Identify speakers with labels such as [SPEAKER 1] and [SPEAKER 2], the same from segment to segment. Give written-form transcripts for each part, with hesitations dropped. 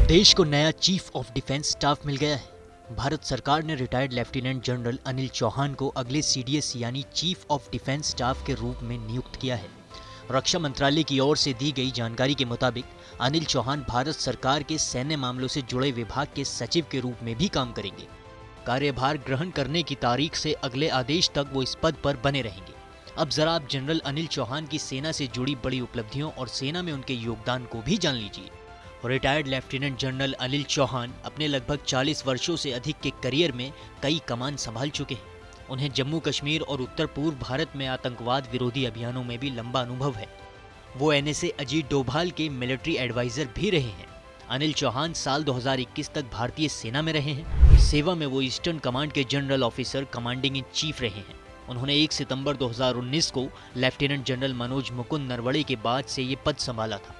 [SPEAKER 1] देश को नया चीफ ऑफ डिफेंस स्टाफ मिल गया है। भारत सरकार ने retired lieutenant general Anil Chauhan को अगले सीडीएस यानी चीफ ऑफ डिफेंस स्टाफ के रूप में नियुक्त किया है। रक्षा मंत्रालय की ओर से दी गई जानकारी के मुताबिक अनिल चौहान भारत सरकार के सैन्य मामलों से जुड़े विभाग के सचिव के रूप में भी काम करेंगे। कार्यभार ग्रहण करने की तारीख से अगले आदेश तक वो इस पद पर बने रहेंगे। अब जरा आप जनरल अनिल चौहान की सेना से जुड़ी बड़ी उपलब्धियों और सेना में उनके योगदान को भी जान लीजिए। Retired lieutenant general Anil Chauhan अपने लगभग 40 वर्षों से अधिक के करियर में कई कमान संभाल चुके हैं। उन्हें जम्मू कश्मीर और उत्तर पूर्व भारत में आतंकवाद विरोधी अभियानों में भी लंबा अनुभव है। वो एनएसए अजीत डोभाल के मिलिट्री एडवाइजर भी रहे हैं। अनिल चौहान साल 2021 तक भारतीय सेना में रहे हैं। सेवा में वो ईस्टर्न कमांड के general officer commanding in chief रहे हैं। उन्होंने 1 सितंबर 2019 को लेफ्टिनेंट जनरल मनोज मुकुंद नरवणे के बाद से ये पद संभाला था।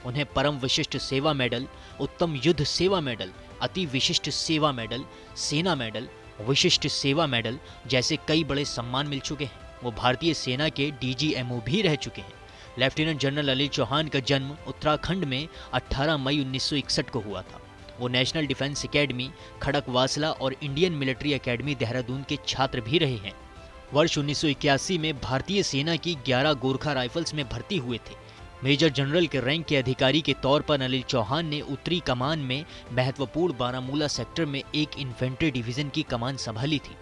[SPEAKER 1] उन्हें परम विशिष्ट सेवा मेडल, उत्तम युद्ध सेवा मेडल, अति विशिष्ट सेवा मेडल, सेना मेडल, विशिष्ट सेवा मेडल जैसे कई बड़े सम्मान मिल चुके हैं। वो भारतीय सेना के डीजीएमओ भी रह चुके हैं। लेफ्टिनेंट जनरल अनिल चौहान का जन्म उत्तराखंड में 18 मई 1961 को हुआ था। वो नेशनल डिफेंस एकेडमी खड़कवासला और इंडियन मिलिट्री एकेडमी देहरादून के छात्र भी रहे हैं। वर्ष 1981 में भारतीय सेना की 11 गोरखा राइफल्स में भर्ती हुए थे। मेजर जनरल के रैंक के अधिकारी के तौर पर अनिल चौहान ने उत्तरी कमान में महत्वपूर्ण बारामूला सेक्टर में एक इन्फेंट्री डिवीजन की कमान संभाली थी।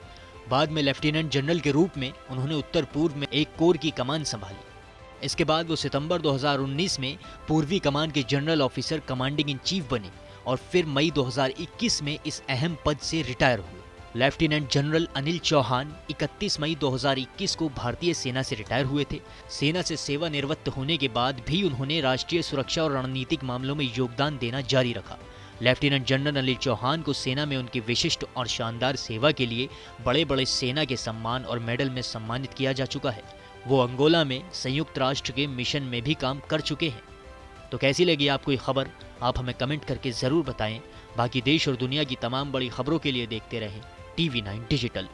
[SPEAKER 1] बाद में लेफ्टिनेंट जनरल के रूप में उन्होंने उत्तर पूर्व में एक कोर की कमान संभाली। इसके बाद वो सितंबर 2019 में पूर्वी कमान के general officer commanding in chief बने और फिर मई 2021 में इस अहम पद से रिटायर हुए। लेफ्टिनेंट जनरल अनिल चौहान 31 मई 2021 को भारतीय सेना से रिटायर हुए थे। सेना से सेवानिवृत्त होने के बाद भी उन्होंने राष्ट्रीय सुरक्षा और रणनीतिक मामलों में योगदान देना जारी रखा। लेफ्टिनेंट जनरल अनिल चौहान को सेना में उनकी विशिष्ट और शानदार सेवा के लिए बड़े बड़े सेना के सम्मान और मेडल में सम्मानित किया जा चुका है। वो अंगोला में संयुक्त राष्ट्र के मिशन में भी काम कर चुके हैं। तो कैसी लगी आपको ये खबर, आप हमें कमेंट करके ज़रूर बताएं। बाकी देश और दुनिया की तमाम बड़ी खबरों के लिए देखते रहें TV9 डिजिटल।